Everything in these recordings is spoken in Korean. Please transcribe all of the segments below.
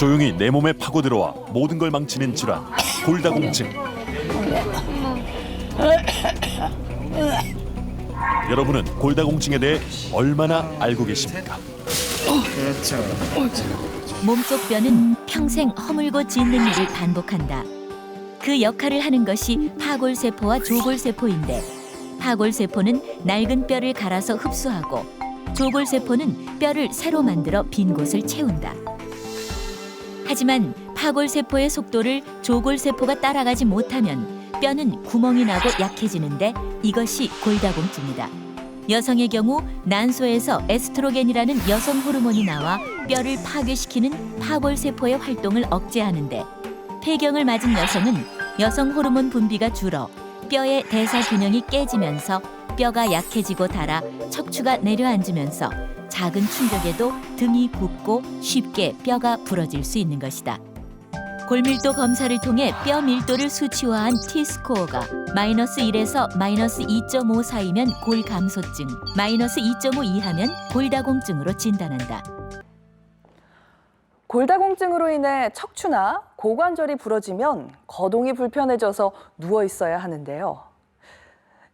조용히 내 몸에 파고들어와 모든 걸 망치는 질환, 골다공증. 여러분은 골다공증에 대해 얼마나 알고 계십니까? 몸속 뼈는 평생 허물고 짖는 일을 반복한다. 그 역할을 하는 것이 파골세포와 조골세포인데, 파골세포는 낡은 뼈를 갈아서 흡수하고 조골세포는 뼈를 새로 만들어 빈 곳을 채운다. 하지만 파골세포의 속도를 조골세포가 따라가지 못하면 뼈는 구멍이 나고 약해지는데, 이것이 골다공증이다. 여성의 경우 난소에서 에스트로겐이라는 여성 호르몬이 나와 뼈를 파괴시키는 파골세포의 활동을 억제하는데, 폐경을 맞은 여성은 여성 호르몬 분비가 줄어 뼈의 대사 균형이 깨지면서 뼈가 약해지고 닳아 척추가 내려앉으면서 작은 충격에도 등이 붓고 쉽게 뼈가 부러질 수 있는 것이다. 골밀도 검사를 통해 뼈 밀도를 수치화한 T스코어가 -1에서 -2.5 사이면 골감소증, -2.5 이하면 골다공증으로 진단한다. 골다공증으로 인해 척추나 고관절이 부러지면 거동이 불편해져서 누워 있어야 하는데요.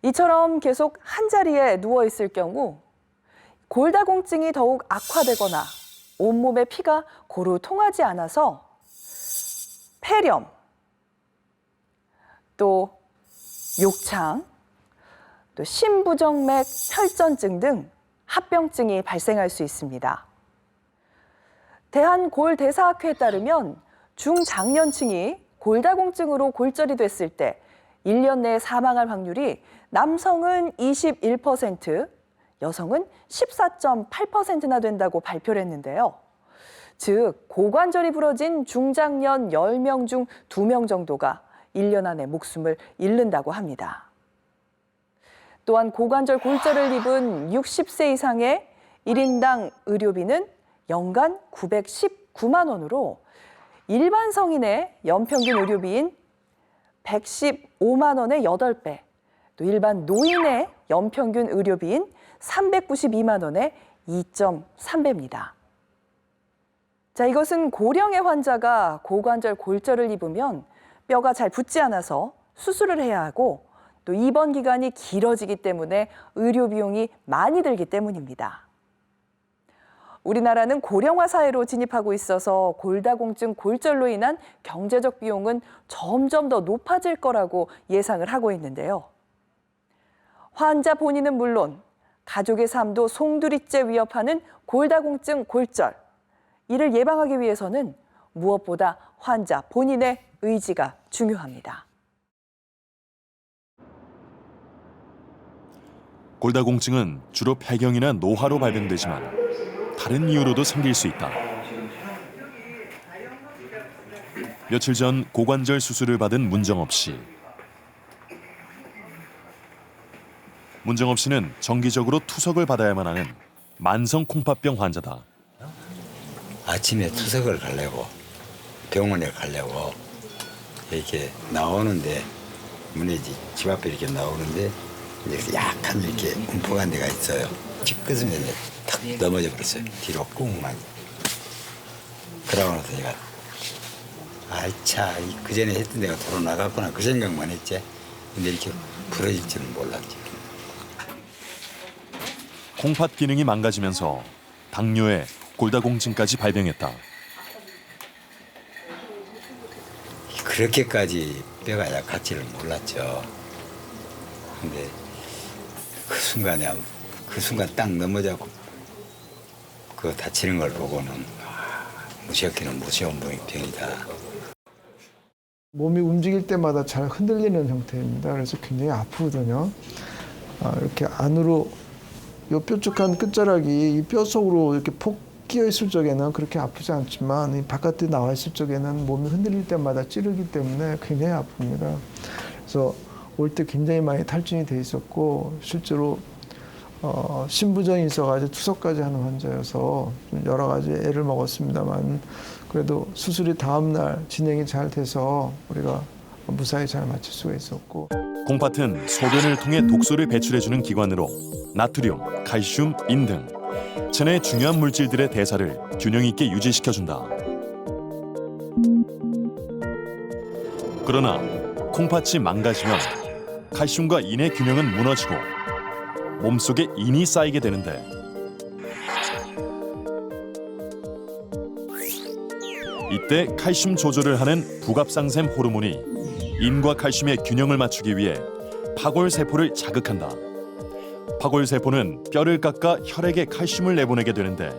이처럼 계속 한 자리에 누워 있을 경우 골다공증이 더욱 악화되거나 온몸에 피가 고루 통하지 않아서 폐렴, 또 욕창, 또 심부정맥 혈전증 등 합병증이 발생할 수 있습니다. 대한골대사학회에 따르면 중장년층이 골다공증으로 골절이 됐을 때 1년 내에 사망할 확률이 남성은 21%, 여성은 14.8%나 된다고 발표를 했는데요. 즉, 고관절이 부러진 중장년 10명 중 2명 정도가 1년 안에 목숨을 잃는다고 합니다. 또한 고관절 골절을 입은 60세 이상의 1인당 의료비는 연간 919만 원으로 일반 성인의 연평균 의료비인 115만 원의 8배, 또 일반 노인의 연평균 의료비인 392만 원의 2.3배입니다. 자, 이것은 고령의 환자가 고관절 골절을 입으면 뼈가 잘 붙지 않아서 수술을 해야 하고, 또 입원 기간이 길어지기 때문에 의료 비용이 많이 들기 때문입니다. 우리나라는 고령화 사회로 진입하고 있어서 골다공증 골절로 인한 경제적 비용은 점점 더 높아질 거라고 예상을 하고 있는데요. 환자 본인은 물론 가족의 삶도 송두리째 위협하는 골다공증 골절. 이를 예방하기 위해서는 무엇보다 환자 본인의 의지가 중요합니다. 골다공증은 주로 폐경이나 노화로 발병되지만 다른 이유로도 생길 수 있다. 며칠 전 고관절 수술을 받은 문정업 씨. 문정업 씨는 정기적으로 투석을 받아야만 하는 만성 콩팥병 환자다. 아침에 투석을 가려고 병원에 가려고 이렇게 나오는데 문에 집 앞에 이렇게 나오는데 이제 약간 이렇게 움푹한 데가 있어요. 찌끄스면 탁 넘어져 버렸어요. 뒤로 꽁만. 그러고 나서 제가 아차 그 전에 했던 데가 도로 나갔구나 그 생각만 했지. 근데 이렇게 부러질 줄은 몰랐지. 콩팥 기능이 망가지면서 당뇨에 골다공증까지 발병했다. 그렇게까지 뼈가 약할지를 몰랐죠. 근데 그 순간 딱 넘어져고 그 다치는 걸 보고는 무시하기는 무시한 병이다. 몸이 움직일 때마다 잘 흔들리는 형태입니다. 그래서 굉장히 아프거든요. 이렇게 안으로 이 뾰족한 끝자락이 이 뼈 속으로 이렇게 폭 끼어 있을 적에는 그렇게 아프지 않지만 이 바깥에 나와 있을 적에는 몸이 흔들릴 때마다 찌르기 때문에 굉장히 아픕니다. 그래서 올 때 굉장히 많이 탈진이 돼 있었고 실제로 신부전이 있어가지고 투석까지 하는 환자여서 좀 여러 가지 애를 먹었습니다만 그래도 수술이 다음 날 진행이 잘 돼서 우리가 무사히 잘 마칠 수가 있었고. 콩팥은 소변을 통해 독소를 배출해주는 기관으로 나트륨, 칼슘, 인 등 체내 중요한 물질들의 대사를 균형 있게 유지시켜준다. 그러나 콩팥이 망가지면 칼슘과 인의 균형은 무너지고 몸속에 인이 쌓이게 되는데 이때 칼슘 조절을 하는 부갑상샘 호르몬이 인과 칼슘의 균형을 맞추기 위해 파골세포를 자극한다. 파골세포는 뼈를 깎아 혈액에 칼슘을 내보내게 되는데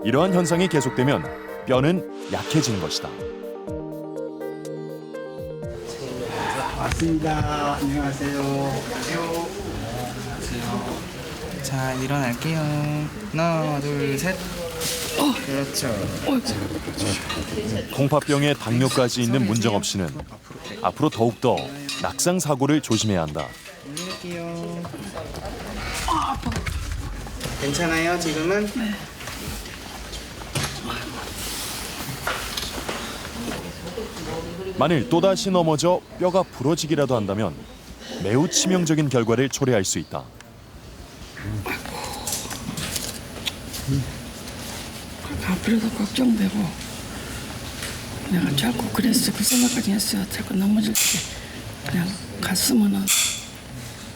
이러한 현상이 계속되면 뼈는 약해지는 것이다. 왔습니다. 안녕하세요. 자, 일어날게요. 하나, 둘, 셋. 그렇죠. 콩팥병에 당뇨까지 있는 문정업 씨는 앞으로 더욱더 낙상 사고를 조심해야 한다. 올릴게요. 괜찮아요, 지금은? 네. 만일 또다시 넘어져 뼈가 부러지기라도 한다면 매우 치명적인 결과를 초래할 수 있다. 앞으로도 걱정되고 내가 자꾸 그랬어. 그 생각까지 했어요. 자꾸 넘어질 때 그냥 갔으면은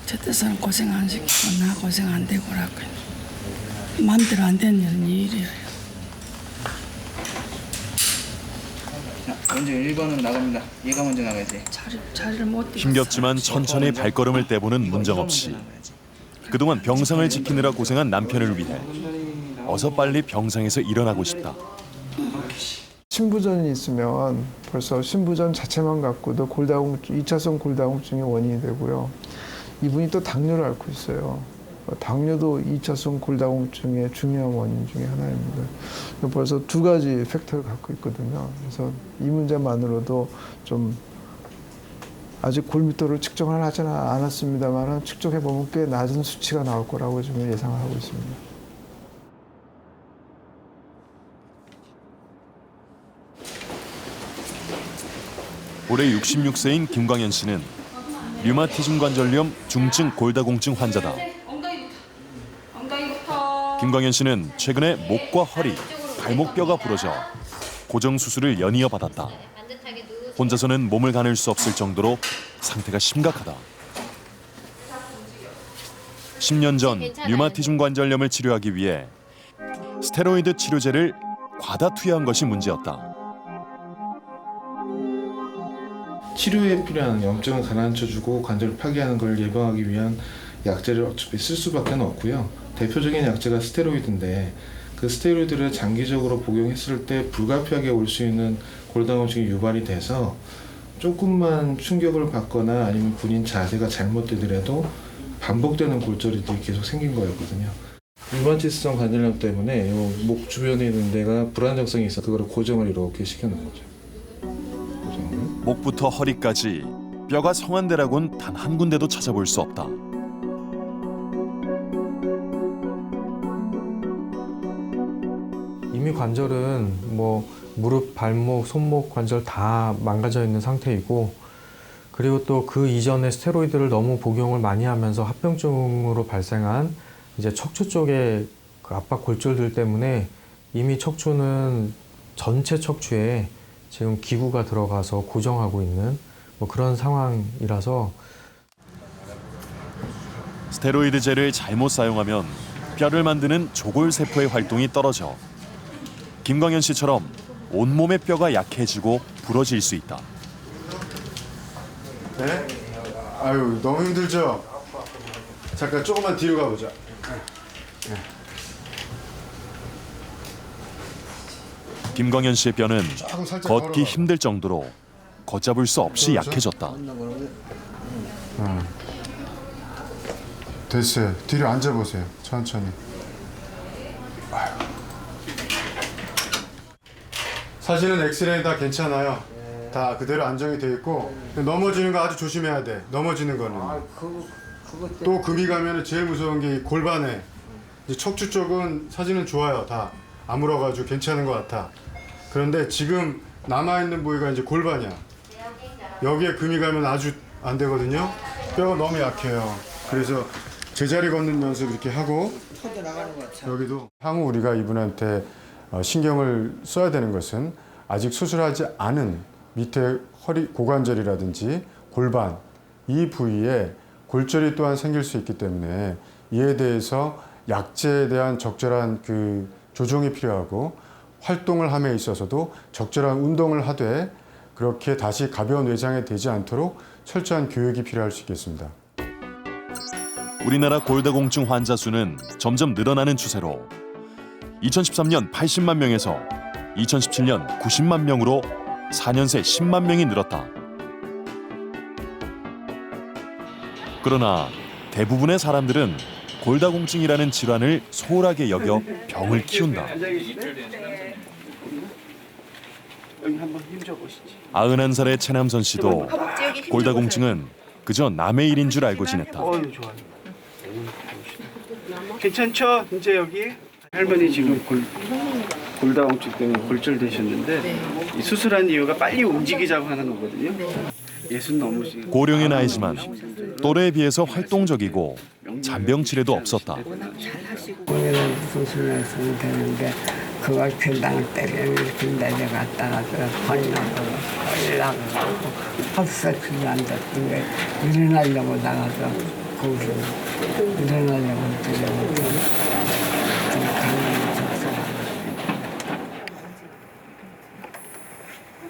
저 뜻은 고생 안 시키고 나 고생 안 되고라고 마음대로 안 되는 일이에요. 자, 먼저 1번은 나갑니다. 얘가 먼저 나가야지. 자리를 못 뛰겠어. 힘겹지만 천천히 발걸음을 떼보는 문정업 씨. 그동안 병상을 지키느라 고생한 남편을 위해 어서 빨리 병상에서 일어나고 싶다. 신부전이 있으면 벌써 신부전 자체만 갖고도 골다공증, 2차성 골다공증의 원인이 되고요. 이분이 또 당뇨를 앓고 있어요. 당뇨도 2차성 골다공증의 중요한 원인 중에 하나입니다. 벌써 두 가지 팩터를 갖고 있거든요. 그래서 이 문제만으로도 좀 아직 골밀도를 측정을 하지는 않았습니다만 측정해보면 꽤 낮은 수치가 나올 거라고 지금 예상을 하고 있습니다. 올해 66세인 김광현 씨는 류마티즘 관절염 중증 골다공증 환자다. 김광현 씨는 최근에 목과 허리, 발목뼈가 부러져 고정 수술을 연이어 받았다. 혼자서는 몸을 가눌 수 없을 정도로 상태가 심각하다. 10년 전 류마티즘 관절염을 치료하기 위해 스테로이드 치료제를 과다 투여한 것이 문제였다. 치료에 필요한 염증을 가라앉혀주고 관절을 파괴하는 걸 예방하기 위한 약제를 어차피 쓸 수밖에 없고요. 대표적인 약제가 스테로이드인데 그 스테로이드를 장기적으로 복용했을 때 불가피하게 올 수 있는 골다공증이 유발이 돼서 조금만 충격을 받거나 아니면 본인 자세가 잘못되더라도 반복되는 골절이 계속 생긴 거였거든요. 류마티스성 관절염 때문에 목 주변에 있는 데가 불안정성이 있어 그걸 고정을 이렇게 시켜놓은 거죠. 목부터 허리까지 뼈가 성한데라곤 단 한 군데도 찾아볼 수 없다. 이미 관절은 뭐 무릎, 발목, 손목 관절 다 망가져 있는 상태이고 그리고 또 그 이전에 스테로이드를 너무 복용을 많이 하면서 합병증으로 발생한 이제 척추 쪽의 그 압박 골절들 때문에 이미 척추는 전체 척추에 지금 기구가 들어가서 고정하고 있는 뭐 그런 상황이라서 스테로이드제를 잘못 사용하면 뼈를 만드는 조골세포의 활동이 떨어져 김광현 씨처럼 온몸의 뼈가 약해지고 부러질 수 있다. 네? 아유 너무 힘들죠? 잠깐 조금만 뒤로 가보자. 김광현 씨의 뼈는 조금 살짝 걷기 걸어가. 힘들 정도로 걷잡을 수 없이 그렇죠? 약해졌다. 됐어요. 뒤로 앉아보세요. 천천히. 사진은 엑스레이 다 괜찮아요. 다 그대로 안정이 돼 있고 넘어지는 거 아주 조심해야 돼. 넘어지는 거는. 또 금이 가면 제일 무서운 게 이 골반에 이제 척추 쪽은 사진은 좋아요. 다 아물어가지고 괜찮은 것 같아. 그런데 지금 남아있는 부위가 이제 골반이야. 여기에 금이 가면 아주 안 되거든요. 뼈가 너무 약해요. 그래서 제자리 걷는 연습 이렇게 하고 여기도 향후 우리가 이분한테 신경을 써야 되는 것은 아직 수술하지 않은 밑에 허리 고관절이라든지 골반 이 부위에 골절이 또한 생길 수 있기 때문에 이에 대해서 약제에 대한 적절한 그 조정이 필요하고 활동을 함에 있어서도 적절한 운동을 하되 그렇게 다시 가벼운 외장이 되지 않도록 철저한 교육이 필요할 수 있겠습니다. 우리나라 골다공증 환자 수는 점점 늘어나는 추세로 2013년 80만 명에서 2017년 90만 명으로 4년 새 10만 명이 늘었다. 그러나 대부분의 사람들은 골다공증이라는 질환을 소홀하게 여겨 병을 키운다. 91살의 최남선 씨도 골다공증은 그저 남의 일인 줄 알고 지냈다. 괜찮죠? 이제 여기 할머니 지금 골다공증 때문에 골절되셨는데 이 수술한 이유가 빨리 움직이자고 하는 거거든요. 60 넘으시고 고령의 나이지만 또래에 비해서 활동적이고 잔병 치레도 없었다. 오늘은 수술했으면 되는데 그걸 괜당을 때리면 이렇게 내려갔다가 번나고 올라가고 헛새끼 앉았는데 일어나려고 나가서 거기서 일어나려고 들려고 좀 강력히 쳤어요.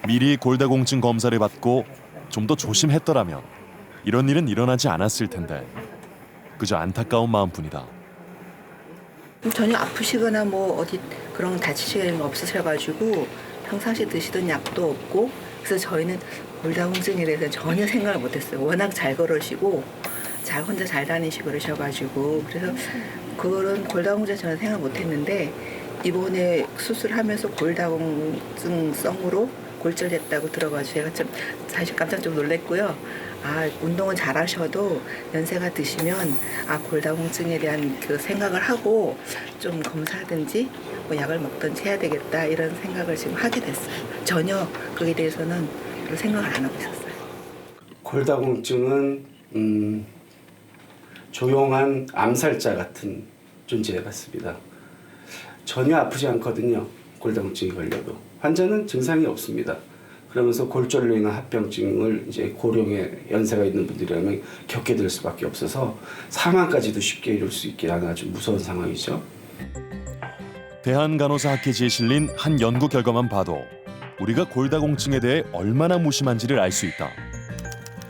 미리 골다공증 검사를 받고 좀 더 조심했더라면 이런 일은 일어나지 않았을 텐데 그저 안타까운 마음뿐이다. 전혀 아프시거나 뭐 어디 그런 다치시는 거 없으셔가지고 평상시 드시던 약도 없고 그래서 저희는 골다공증에 대해서 전혀 생각을 못했어요. 워낙 잘 걸으시고 혼자 잘 다니시고 그러셔가지고 그래서 그런 골다공증 전혀 생각 못했는데 이번에 수술하면서 골다공증성으로 골절됐다고 들어가지고 제가 좀 사실 깜짝 좀 놀랐고요. 운동은 잘하셔도 연세가 드시면 골다공증에 대한 그 생각을 하고 좀 검사하든지 뭐 약을 먹든지 해야 되겠다 이런 생각을 지금 하게 됐어요. 전혀 거기에 대해서는 생각을 안 하고 있었어요. 골다공증은 조용한 암살자 같은 존재 같습니다. 전혀 아프지 않거든요. 골다공증이 걸려도 환자는 증상이 없습니다. 그러면서 골절로 인한 합병증을 이제 고령의 연세가 있는 분들이라면 겪게 될 수밖에 없어서 사망까지도 쉽게 이룰 수 있게 하는 아주 무서운 상황이죠. 대한간호사학회지에 실린 한 연구 결과만 봐도 우리가 골다공증에 대해 얼마나 무심한지를 알 수 있다.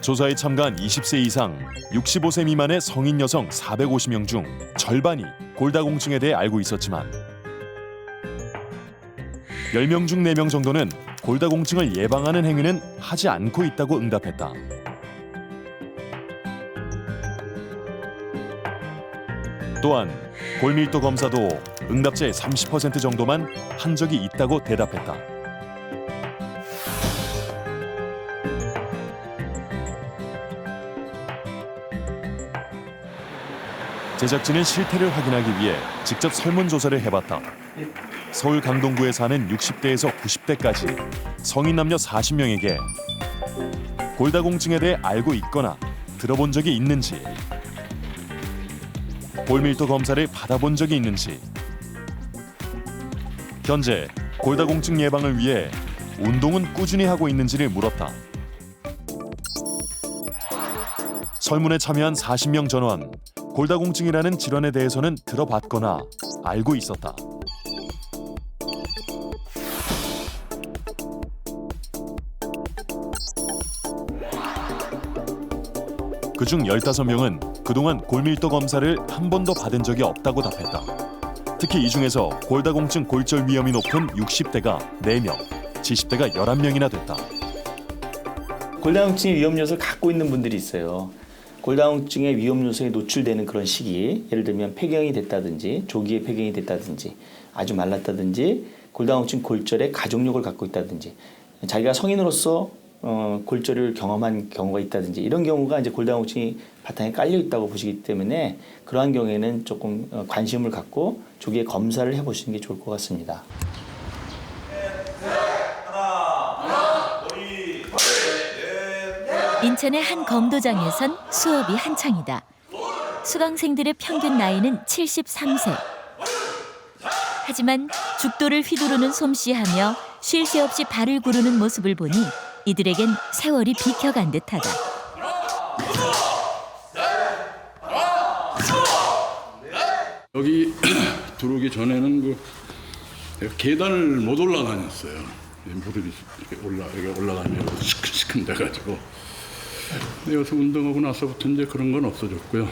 조사에 참가한 20세 이상 65세 미만의 성인 여성 450명 중 절반이 골다공증에 대해 알고 있었지만 10명 중 4명 정도는 골다공증을 예방하는 행위는 하지 않고 있다고 응답했다. 또한 골밀도 검사도 응답자의 30% 정도만 한 적이 있다고 대답했다. 제작진은 실태를 확인하기 위해 직접 설문조사를 해봤다. 서울 강동구에 사는 60대에서 90대까지 성인 남녀 40명에게 골다공증에 대해 알고 있거나 들어본 적이 있는지, 골밀도 검사를 받아본 적이 있는지, 현재 골다공증 예방을 위해 운동은 꾸준히 하고 있는지를 물었다. 설문에 참여한 40명 전원 골다공증이라는 질환에 대해서는 들어봤거나 알고 있었다. 그중 15명은 그동안 골밀도 검사를 한 번도 받은 적이 없다고 답했다. 특히 이 중에서 골다공증 골절 위험이 높은 60대가 4명, 70대가 11명이나 됐다. 골다공증의 위험 요소를 갖고 있는 분들이 있어요. 골다공증의 위험 요소에 노출되는 그런 시기, 예를 들면 폐경이 됐다든지 조기에 폐경이 됐다든지 아주 말랐다든지 골다공증 골절의 가족력을 갖고 있다든지 자기가 성인으로서 골절을 경험한 경우가 있다든지 이런 경우가 이제 골다공증이 바탕에 깔려 있다고 보시기 때문에 그러한 경우에는 조금 관심을 갖고 조기에 검사를 해보시는 게 좋을 것 같습니다. 인천의 한 검도장에선 수업이 한창이다. 수강생들의 평균 나이는 73세. 하지만 죽도를 휘두르는 솜씨하며 쉴 새 없이 발을 구르는 모습을 보니 이들에겐 세월이 비켜간 듯하다. 여기 들어오기 전에는 계단을 못 올라다녔어요. 모델이 이렇게 올라가면 시큰시큰 돼가지고. 근데 여기서 운동하고 나서부터 이제 그런 건 없어졌고요.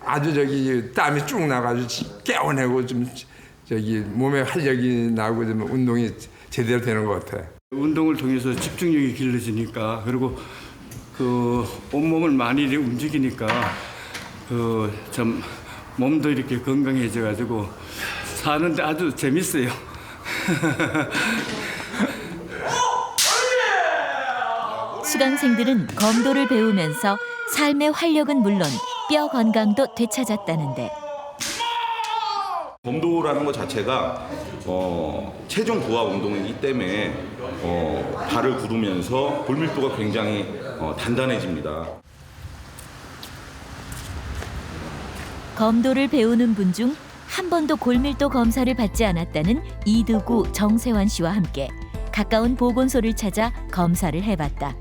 아주 땀이 쭉 나가지고 깨어내고 좀 몸에 활력이 나고 좀 운동이 제대로 되는 것 같아. 운동을 통해서 집중력이 길러지니까, 그리고 온몸을 많이 움직이니까 좀 몸도 이렇게 건강해져가지고 사는데 아주 재밌어요. 수강생들은 검도를 배우면서 삶의 활력은 물론 뼈 건강도 되찾았다는데 검도라는 것 자체가 체중 부하 운동이기 때문에 발을 구르면서 골밀도가 굉장히 단단해집니다. 검도를 배우는 분 중 한 번도 골밀도 검사를 받지 않았다는 이두구 정세환 씨와 함께 가까운 보건소를 찾아 검사를 해봤다.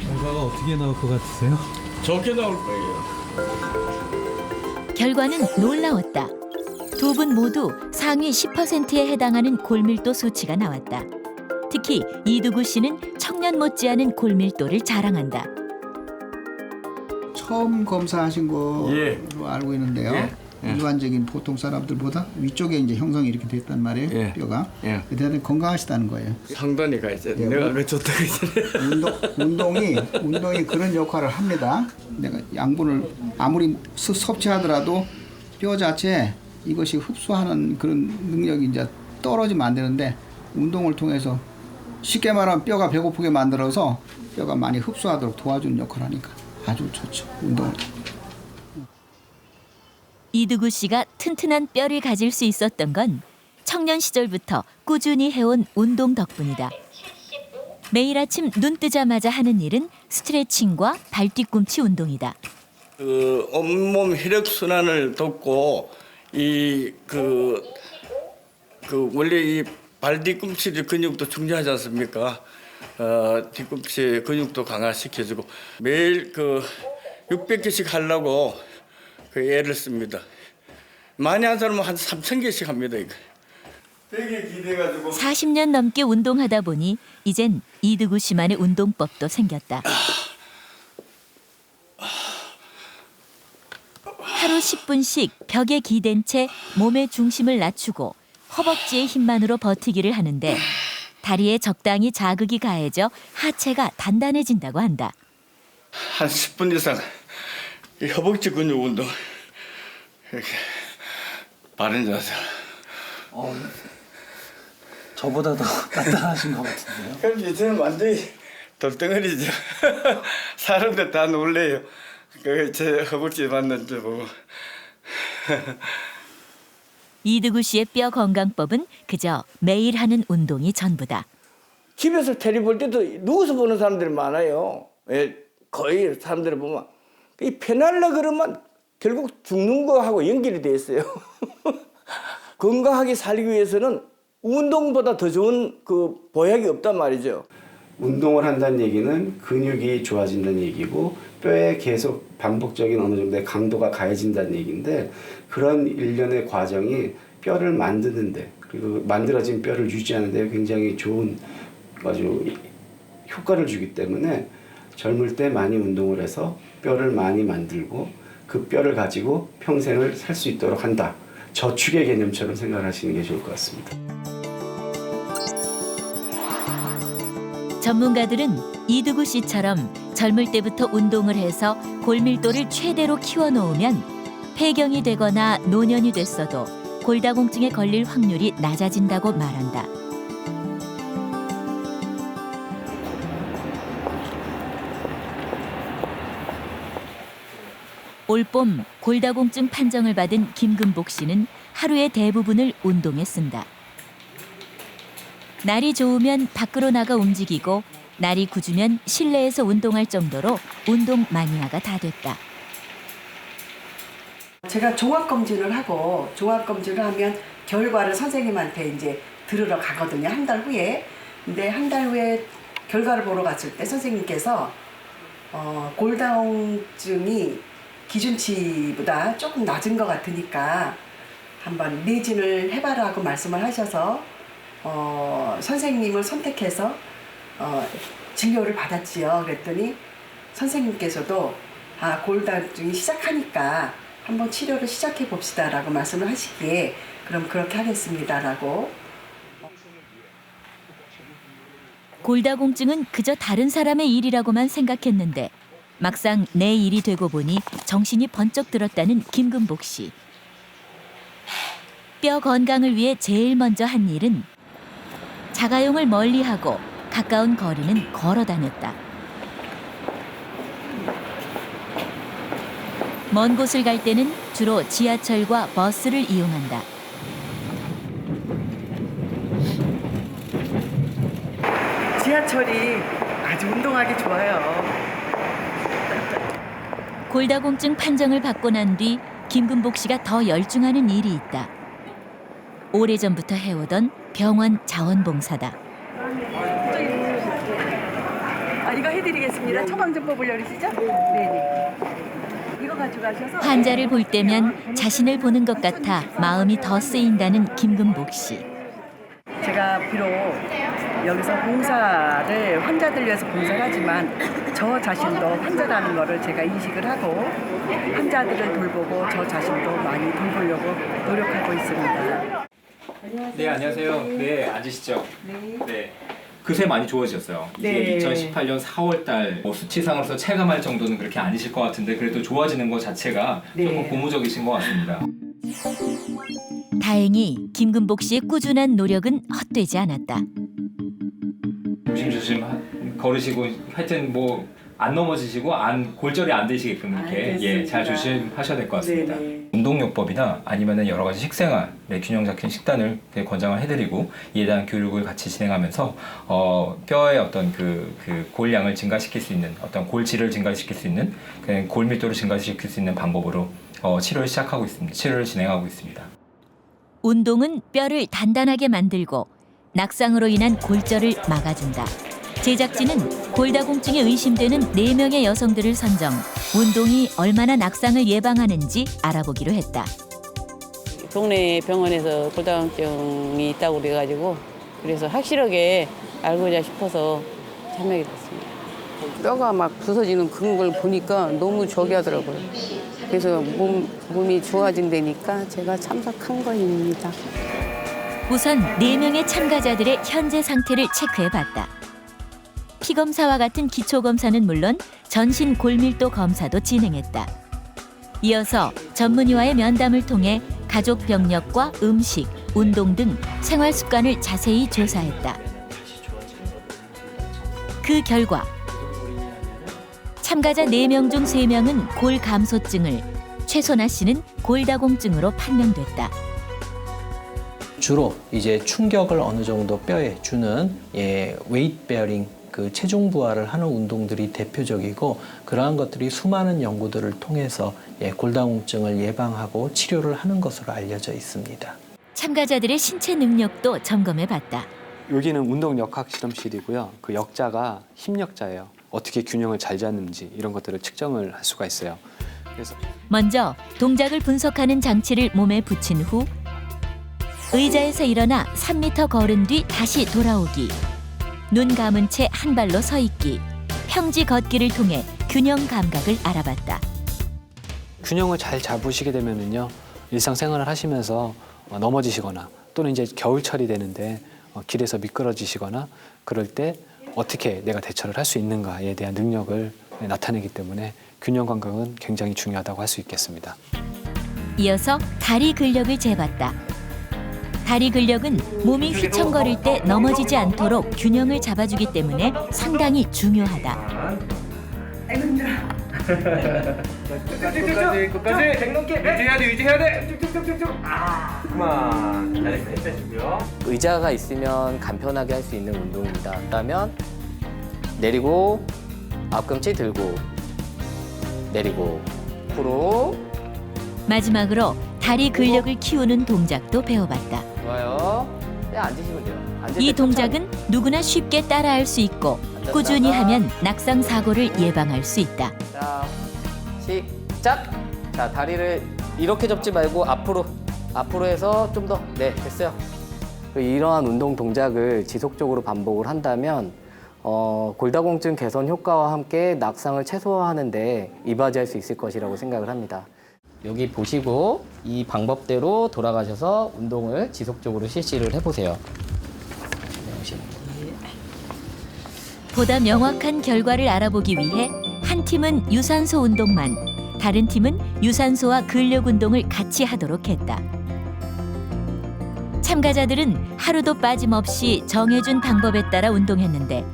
결과가 어떻게 나올 것 같으세요? 적게 나올 거예요. 결과는 놀라웠다. 두 분 모두 상위 10%에 해당하는 골밀도 수치가 나왔다. 특히 이두구 씨는 청년 못지않은 골밀도를 자랑한다. 처음 검사하신 거로 알고 있는데요. 일반적인 보통 사람들보다 위쪽에 이제 형성이 이렇게 됐단 말이에요. 뼈가. 대단히 건강하시다는 거예요. 상단에 가 있어요. 내가 왜 좋다고 했잖아요. 운동이 그런 역할을 합니다. 내가 양분을 아무리 섭취하더라도 뼈 자체에 이것이 흡수하는 그런 능력이 이제 떨어지면 안 되는데 운동을 통해서 쉽게 말하면 뼈가 배고프게 만들어서 뼈가 많이 흡수하도록 도와주는 역할을 하니까 아주 좋죠. 운동을. 이두구 씨가 튼튼한 뼈를 가질 수 있었던 건 청년 시절부터 꾸준히 해온 운동 덕분이다. 매일 아침 눈 뜨자마자 하는 일은 스트레칭과 발 뒤꿈치 운동이다. 온몸 혈액 순환을 돕고 원래 이 발 뒤꿈치 근육도 중요하지 않습니까? 뒤꿈치 근육도 강화시켜주고 매일 600개씩 하려고 애를 씁니다. 많이 한 사람은 한 3,000개씩 합니다. 이거. 되게 기대가지고 40년 넘게 운동하다 보니 이젠 이두구 씨만의 운동법도 생겼다. 하루 10분씩 벽에 기댄 채 몸의 중심을 낮추고 허벅지의 힘만으로 버티기를 하는데 다리에 적당히 자극이 가해져 하체가 단단해진다고 한다. 한 10분 이상 이 허벅지 근육 운동 이렇게 바른 자세. 저보다 더 단단하신 것 같은데요? 그럼 저는 완전히 돌덩어리죠. 사람들 다 놀래요. 제 허벅지 만난 줄 보고. 이두구 씨의 뼈 건강법은 그저 매일 하는 운동이 전부다. 집에서 텔레비 볼 때도 누워서 보는 사람들이 많아요. 거의 사람들을 보면 이 편하려 그러면 결국 죽는 거하고 연결이 돼 있어요. 건강하게 살기 위해서는 운동보다 더 좋은 보약이 없단 말이죠. 운동을 한다는 얘기는 근육이 좋아진다는 얘기고 뼈에 계속 반복적인 어느 정도의 강도가 가해진다는 얘기인데 그런 일련의 과정이 뼈를 만드는데 그리고 만들어진 뼈를 유지하는 데 굉장히 좋은 아주 효과를 주기 때문에 젊을 때 많이 운동을 해서 뼈를 많이 만들고 그 뼈를 가지고 평생을 살 수 있도록 한다. 저축의 개념처럼 생각하시는 게 좋을 것 같습니다. 전문가들은 이두구 씨처럼 젊을 때부터 운동을 해서 골밀도를 최대로 키워놓으면 폐경이 되거나 노년이 됐어도 골다공증에 걸릴 확률이 낮아진다고 말한다. 올봄 골다공증 판정을 받은 김금복 씨는 하루의 대부분을 운동에 쓴다. 날이 좋으면 밖으로 나가 움직이고 날이 굳으면 실내에서 운동할 정도로 운동 마니아가 다 됐다. 제가 종합검진을 하고 종합검진을 하면 결과를 선생님한테 이제 들으러 가거든요. 한 달 후에. 근데 한 달 후에 결과를 보러 갔을 때 선생님께서 골다공증이 기준치보다 조금 낮은 것 같으니까 한번 내진을 해봐라고 말씀을 하셔서 선생님을 선택해서 진료를 받았지요. 그랬더니 선생님께서도 골다공증이 시작하니까 한번 치료를 시작해 봅시다라고 말씀을 하시기에 그럼 그렇게 하겠습니다라고. 골다공증은 그저 다른 사람의 일이라고만 생각했는데 막상 내 일이 되고 보니 정신이 번쩍 들었다는 김금복 씨. 뼈 건강을 위해 제일 먼저 한 일은 자가용을 멀리하고 가까운 거리는 걸어 다녔다. 먼 곳을 갈 때는 주로 지하철과 버스를 이용한다. 지하철이 아주 운동하기 좋아요. 골다공증 판정을 받고 난 뒤 김금복 씨가 더 열중하는 일이 있다. 오래전부터 해오던 병원 자원봉사다. 이거 해드리겠습니다. 처방 좀 뽑으려고 그러시죠? 네네. 이거 가져가셔서 환자를 볼 때면 자신을 보는 것 같아 마음이 더 쓰인다는 김금복 씨. 제가 비록 여기서 봉사를 환자들 위해서 봉사를 하지만 저 자신도 환자라는 거를 제가 인식을 하고 환자들을 돌보고 저 자신도 많이 돌보려고 노력하고 있습니다. 네, 안녕하세요. 네, 앉으시죠. 네. 그새 많이 좋아지셨어요. 네. 이게 2018년 4월달 수치상으로서 체감할 정도는 그렇게 아니실 것 같은데 그래도 좋아지는 것 자체가 조금 고무적이신 것 같습니다. 다행히 김금복 씨의 꾸준한 노력은 헛되지 않았다. 조심조심 걸으시고 하여튼 뭐 안 넘어지시고 골절이 안 되시게끔 이렇게 잘 조심하셔야 될 것 같습니다. 운동요법이나 아니면은 여러 가지 식생활의 균형 잡힌 식단을 권장을 해드리고 이에 대한 교육을 같이 진행하면서 뼈의 어떤 그 골량을 증가시킬 수 있는 어떤 골질을 증가시킬 수 있는 골밀도를 증가시킬 수 있는 방법으로 치료를 시작하고 있습니다. 치료를 진행하고 있습니다. 운동은 뼈를 단단하게 만들고 낙상으로 인한 골절을 막아준다. 제작진은 골다공증에 의심되는 4명의 여성들을 선정, 운동이 얼마나 낙상을 예방하는지 알아보기로 했다. 동네 병원에서 골다공증이 있다고 그래가지고 그래서 확실하게 알고자 싶어서 참여하게 됐습니다. 뼈가 막 부서지는 그런 걸 보니까 너무 저기 하더라고요. 그래서 몸이 좋아진다니까 제가 참석한 거입니다. 우선 4명의 참가자들의 현재 상태를 체크해봤다. 피검사와 같은 기초검사는 물론 전신 골밀도 검사도 진행했다. 이어서 전문의와의 면담을 통해 가족 병력과 음식, 운동 등 생활 습관을 자세히 조사했다. 그 결과 참가자 4명 중 3명은 골 감소증을, 최소나 씨는 골다공증으로 판명됐다. 주로 이제 충격을 어느 정도 뼈에 주는 웨이트 베어링 그 체중 부하를 하는 운동들이 대표적이고 그러한 것들이 수많은 연구들을 통해서 골다공증을 예방하고 치료를 하는 것으로 알려져 있습니다. 참가자들의 신체 능력도 점검해봤다. 여기는 운동 역학 실험실이고요. 그 역자가 힘역자예요. 어떻게 균형을 잘 잡는지 이런 것들을 측정을 할 수가 있어요. 그래서 먼저 동작을 분석하는 장치를 몸에 붙인 후 의자에서 일어나 3m 걸은 뒤 다시 돌아오기, 눈 감은 채 한 발로 서 있기, 평지 걷기를 통해 균형 감각을 알아봤다. 균형을 잘 잡으시게 되면은요 일상생활을 하시면서 넘어지시거나 또는 이제 겨울철이 되는데 길에서 미끄러지시거나 그럴 때 어떻게 내가 대처를 할 수 있는가에 대한 능력을 나타내기 때문에 균형 감각은 굉장히 중요하다고 할 수 있겠습니다. 이어서 다리 근력을 재봤다. 다리 근력은 몸이 휘청거릴 때 넘어지지 않도록 균형을 잡아주기 때문에 상당히 중요하다. 아이고 힘들어. 끝까지 댕넘게 유지해야 돼. 쭉쭉쭉쭉. 그만. 잘했어. 힘 빼주고요. 의자가 있으면 간편하게 할 수 있는 운동입니다. 그러면 내리고 앞꿈치 들고 내리고 앞으로 마지막으로 다리 근력을 키우는 동작도 배워봤다. 좋아요. 네, 앉으시면 돼요. 앉을 이 때 동작은 누구나 쉽게 따라할 수 있고 꾸준히 하면 낙상 사고를 예방할 수 있다. 자, 시작. 자, 다리를 이렇게 접지 말고 앞으로 해서 좀 더. 네, 됐어요. 이러한 운동 동작을 지속적으로 반복을 한다면 골다공증 개선 효과와 함께 낙상을 최소화하는 데 이바지할 수 있을 것이라고 생각을 합니다. 여기 보시고 이 방법대로 돌아가셔서 운동을 지속적으로 실시를 해보세요. 보다 명확한 결과를 알아보기 위해 한 팀은 유산소 운동만, 다른 팀은 유산소와 근력 운동을 같이 하도록 했다. 참가자들은 하루도 빠짐없이 정해준 방법에 따라 운동했는데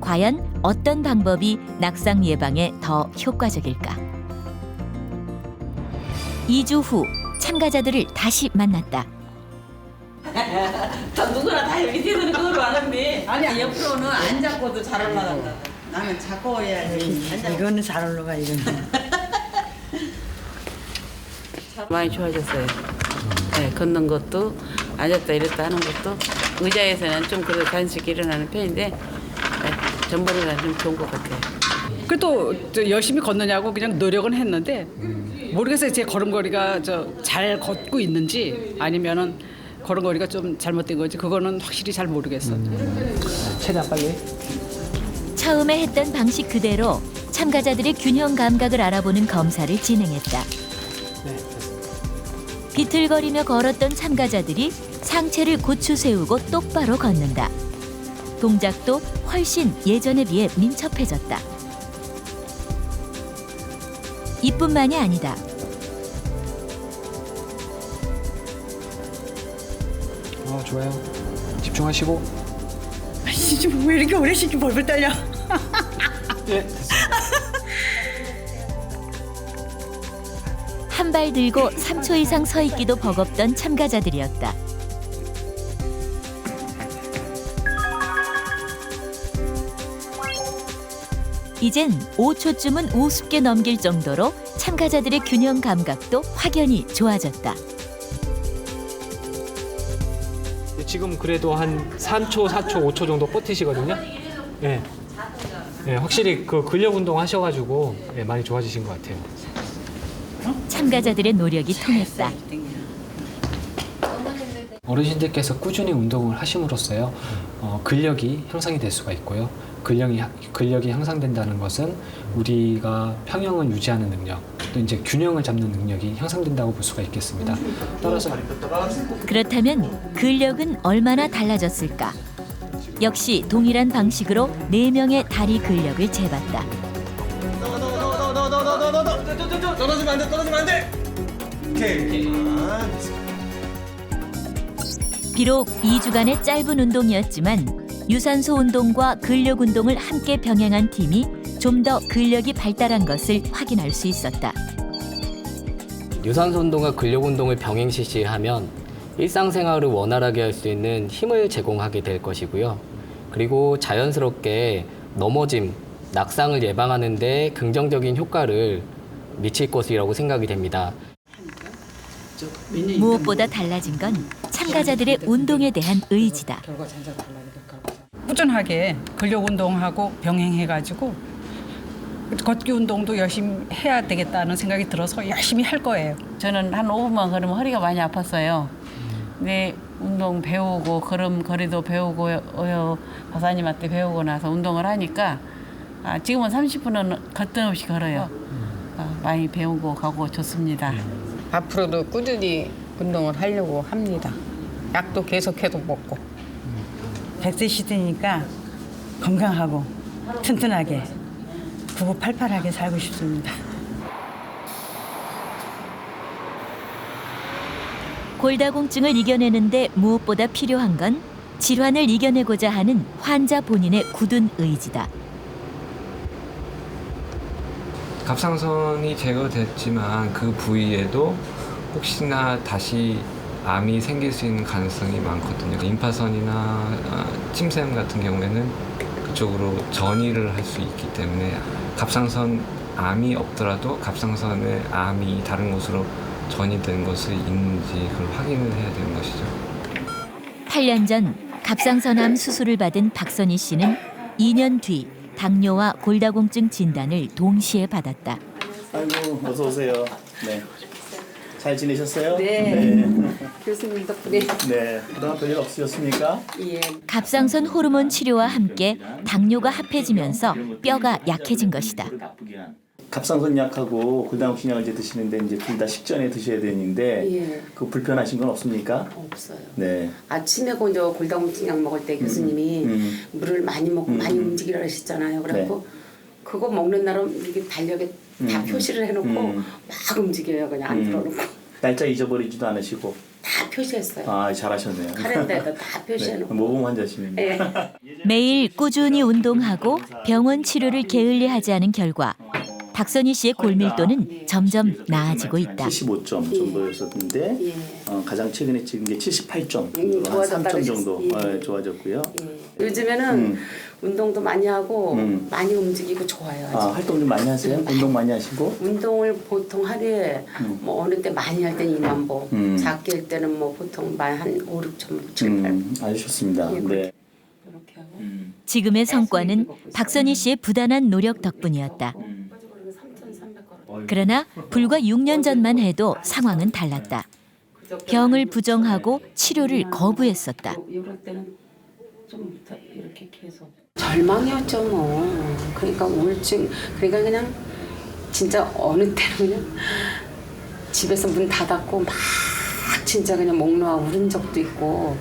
과연 어떤 방법이 낙상 예방에 더 효과적일까? 2주 후 참가자들을 다시 만났다. 다 누구나 다 밑에서는 그걸로 하는데 아니야 옆으로는 안 잡고도 잘 올라간다. 나는 잡고 해야지. 이거는 잘 올라가 이거는. 많이 좋아졌어요. 네, 걷는 것도 앉았다 일었다 하는 것도 의자에서는 좀 그래도 자연스럽게 일어나는 편인데 전보다는 좀 좋은 것 같아요. 그래도 열심히 걷느냐고 그냥 노력은 했는데 모르겠어요. 제 걸음걸이가 잘 걷고 있는지 아니면은 걸음걸이가 좀 잘못된 건지 그거는 확실히 잘 모르겠어. 최대한 빨리. 처음에 했던 방식 그대로 참가자들의 균형 감각을 알아보는 검사를 진행했다. 비틀거리며 걸었던 참가자들이 상체를 고추 세우고 똑바로 걷는다. 동작도 훨씬 예전에 비해 민첩해졌다. 이뿐만이 아니다. 좋아요. 집중하시고. 아씨 왜 이렇게 오래 시키 벌벌 떨려? 예, 됐습니다. 한 발 들고 3초 이상 서 있기도 버겁던 참가자들이었다. 이젠 5초쯤은 우습게 넘길 정도로 참가자들의 균형 감각도 확연히 좋아졌다. 지금 그래도 한 3초, 4초, 5초 정도 버티시거든요. 네. 네, 확실히 그 근력 운동 하셔가지고 많이 좋아지신 것 같아요. 참가자들의 노력이 통했다. 어르신들께서 꾸준히 운동을 하심으로써요, 근력이 향상이 될 수가 있고요. 근력이 향상된다는 것은 우리가 평형을 유지하는 능력, 또 이제 균형을 잡는 능력이 향상된다고 볼 수가 있겠습니다. 따라서 그렇다면 근력은 얼마나 달라졌을까? 역시 동일한 방식으로 4명의 다리 근력을 재봤다. 떨어지면 안 돼, 떨어지면 안 돼. 오케이. 비록 2주간의 짧은 운동이었지만 유산소 운동과 근력 운동을 함께 병행한 팀이 좀 더 근력이 발달한 것을 확인할 수 있었다. 유산소 운동과 근력 운동을 병행 실시하면 일상생활을 원활하게 할 수 있는 힘을 제공하게 될 것이고요. 그리고 자연스럽게 넘어짐, 낙상을 예방하는 데 긍정적인 효과를 미칠 것이라고 생각이 됩니다. 무엇보다 달라진 건 참가자들의 운동에 대한 의지다. 꾸준하게 근력 운동하고 병행해가지고 걷기 운동도 열심히 해야 되겠다는 생각이 들어서 열심히 할 거예요. 저는 한 5분만 걸으면 허리가 많이 아팠어요. 근데 운동 배우고 걸음걸이도 배우고 박사님한테 배우고 나서 운동을 하니까 지금은 30분은 걷던 없이 걸어요. 많이 배우고 가고 좋습니다. 앞으로도 꾸준히 운동을 하려고 합니다. 약도 계속해서 먹고. 100세 시대니까 건강하고 튼튼하게 구구팔팔하게 살고 싶습니다. 골다공증을 이겨내는데 무엇보다 필요한 건 질환을 이겨내고자 하는 환자 본인의 굳은 의지다. 갑상선이 제거됐지만 그 부위에도 혹시나 다시 암이 생길 수 있는 가능성이 많거든요. 임파선이나 침샘 같은 경우에는 그쪽으로 전이를 할 수 있기 때문에 갑상선 암이 없더라도 갑상선의 암이 다른 곳으로 전이 된 것이 있는지 그걸 확인을 해야 되는 것이죠. 8년 전 갑상선암 수술을 받은 박선희 씨는 2년 뒤 당뇨와 골다공증 진단을 동시에 받았다. 아이고 어서 오세요. 네. 잘 지내셨어요? 네. 교수님 덕분에. 네. 그동안 별일 없으셨습니까? 예. 갑상선 호르몬 치료와 함께 당뇨가 합해지면서 뼈가 약해진 것이다. 갑상선 약하고 골다공증 약을 이제 드시는데 이제 둘 다 식전에 드셔야 되는데 예. 그 불편하신 건 없습니까? 없어요. 네. 아침에 먼저 골다공증 약 먹을 때 교수님이 물을 많이 먹고 많이 움직이라 하셨잖아요. 그래갖고 그거 먹는 날은 이렇게 달력에 다 표시를 해놓고 막 움직여요. 그냥 안 틀어놓고. 날짜 잊어버리지도 않으시고. 다 표시했어요. 아 잘하셨네요. 카렌더에다 다 표시해놓고. 모범 환자시네요. 네. 매일 꾸준히 운동하고 병원 치료를 게을리하지 않은 결과 박선희 씨의 골밀도는 점점 나아지고 있다. 75점 정도였었는데 가장 최근에 찍은 게 78점, 한 3점 정도 좋아졌고요. 요즘에는 운동도 많이 하고 많이 움직이고 좋아요. 아주. 활동 좀 많이 하세요? 운동 많이 하시고? 운동을 보통 하루에 뭐 어느 때 많이 할 때는 2만 보, 작게 할 때는 뭐 보통 한 5, 6천, 7, 8. 아주 좋습니다. 예, 네. 지금의 성과는 박선희 씨의 부단한 노력 덕분이었다. 그러나 불과 6년 전만 해도 상황은 달랐다. 병을 부정하고 치료를 거부했었다. 이럴 때는 좀 이렇게 계속 절망이었죠 뭐. 그러니까 우울증. 그러니까 그냥 진짜 어느 때는 그냥 집에서 문 닫았고 막 진짜 그냥 목 놓아 울은 적도 있고.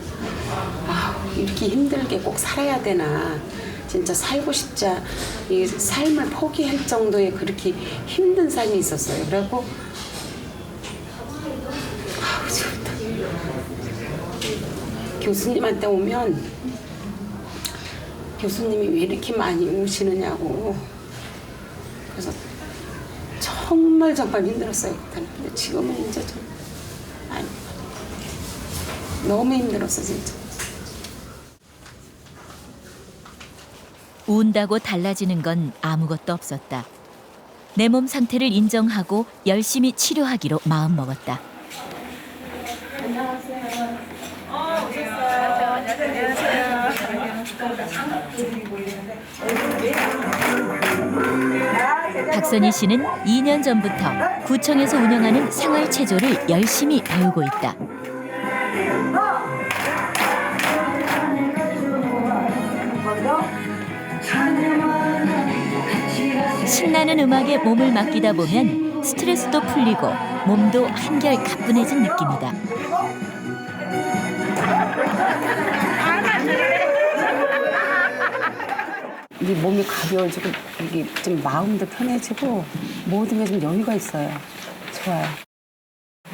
아 이렇게 힘들게 꼭 살아야 되나. 진짜 살고 싶자 이 삶을 포기할 정도의 그렇게 힘든 삶이 있었어요. 그래갖고 교수님한테 오면 교수님이 왜 이렇게 많이 우시느냐고. 그래서 정말 힘들었어요 그때는. 근데 지금은 이제 좀 아니 너무 힘들었어 진짜. 운다고 달라지는 건 아무것도 없었다. 내 몸 상태를 인정하고 열심히 치료하기로 마음먹었다. 안녕하세요. 박선희 씨는 2년 전부터 구청에서 운영하는 생활체조를 열심히 배우고 있다. 신나는 음악에 몸을 맡기다 보면 스트레스도 풀리고 몸도 한결 가뿐해진 느낌이다. 이 몸이 가벼워지고 이게 좀 마음도 편해지고 모든 게 좀 여유가 있어요. 좋아요.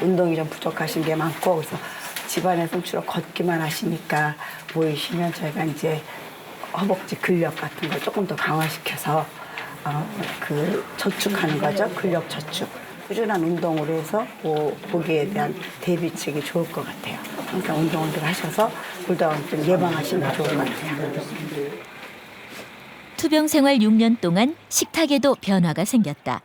운동이 좀 부족하신 게 많고 그래서 집안에서 주로 걷기만 하시니까 모이시면 저희가 이제 허벅지 근력 같은 걸 조금 더 강화시켜서 그 저축하는 거죠. 근력 저축. 꾸준한 운동으로 해서 보기에 대한 대비책이 좋을 것 같아요. 그러니까 운동을 하셔서 골다공증 예방하시는 게 좋을 것 같아요. 투병 생활 6년 동안 식탁에도 변화가 생겼다.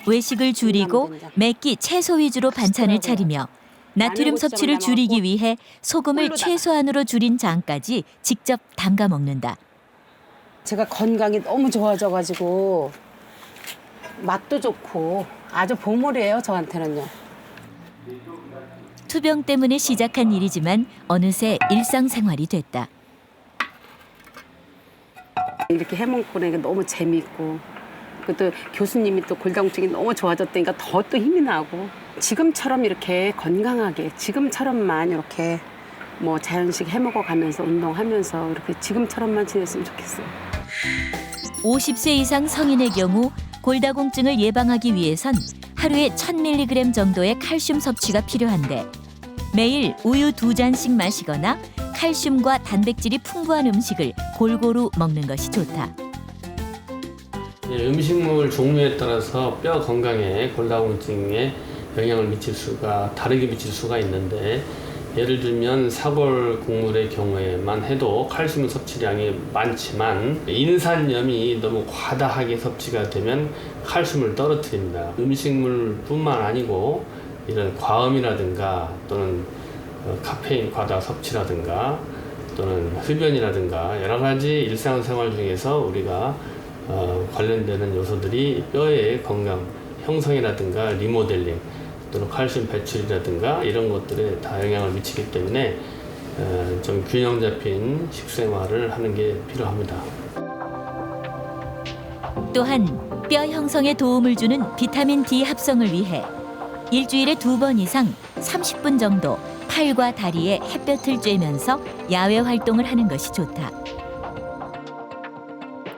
외식을 줄이고 매끼 채소 위주로 반찬을 차리며 나트륨 섭취를 줄이기 위해 소금을 최소한으로 줄인 장까지 직접 담가 먹는다. 제가 건강이 너무 좋아져가지고 맛도 좋고 아주 보물이에요, 저한테는요. 투병 때문에 시작한 일이지만 어느새 일상생활이 됐다. 이렇게 해먹고 나니까 너무 재미있고 또 교수님이 또 골다공증이 너무 좋아졌다니까 더 또 힘이 나고 지금처럼 이렇게 건강하게 지금처럼만 이렇게 뭐 자연식 해먹어 가면서 운동하면서 이렇게 지금처럼만 지냈으면 좋겠어요. 50세 이상 성인의 경우 골다공증을 예방하기 위해선 하루에 1000mg 정도의 칼슘 섭취가 필요한데 매일 우유 2잔씩 마시거나 칼슘과 단백질이 풍부한 음식을 골고루 먹는 것이 좋다. 음식물 종류에 따라서 뼈 건강에 골다공증에 영향을 다르게 미칠 수가 있는데 예를 들면 사골 국물의 경우에만 해도 칼슘 섭취량이 많지만 인산염이 너무 과다하게 섭취가 되면 칼슘을 떨어뜨립니다. 음식물뿐만 아니고 이런 과음이라든가 또는 카페인 과다 섭취라든가 또는 흡연이라든가 여러 가지 일상생활 중에서 우리가 관련되는 요소들이 뼈의 건강 형성이라든가 리모델링 또는 칼슘 배출이라든가 이런 것들에 다 영향을 미치기 때문에 좀 균형 잡힌 식생활을 하는 게 필요합니다. 또한 뼈 형성에 도움을 주는 비타민 D 합성을 위해 일주일에 2번 이상 30분 정도 팔과 다리에 햇볕을 쬐면서 야외 활동을 하는 것이 좋다.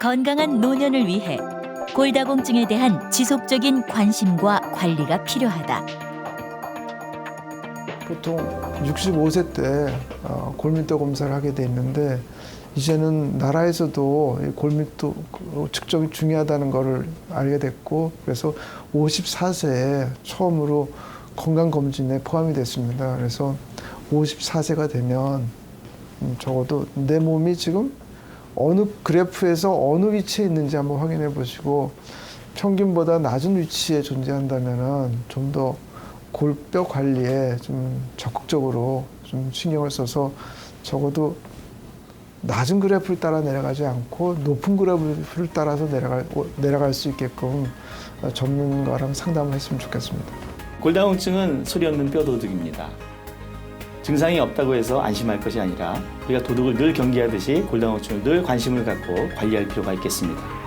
건강한 노년을 위해 골다공증에 대한 지속적인 관심과 관리가 필요하다. 보통 65세 때 골밀도 검사를 하게 돼 있는데 이제는 나라에서도 골밀도 측정이 중요하다는 것을 알게 됐고 그래서 54세에 처음으로 건강검진에 포함이 됐습니다. 그래서 54세가 되면 적어도 내 몸이 지금 어느 그래프에서 어느 위치에 있는지 한번 확인해 보시고 평균보다 낮은 위치에 존재한다면 좀 더 골뼈 관리에 좀 적극적으로 좀 신경을 써서 적어도 낮은 그래프를 따라 내려가지 않고 높은 그래프를 따라서 내려갈 수 있게끔 전문가랑 상담을 했으면 좋겠습니다. 골다공증은 소리 없는 뼈 도둑입니다. 증상이 없다고 해서 안심할 것이 아니라 우리가 도둑을 늘 경계하듯이 골다공증을 늘 관심을 갖고 관리할 필요가 있겠습니다.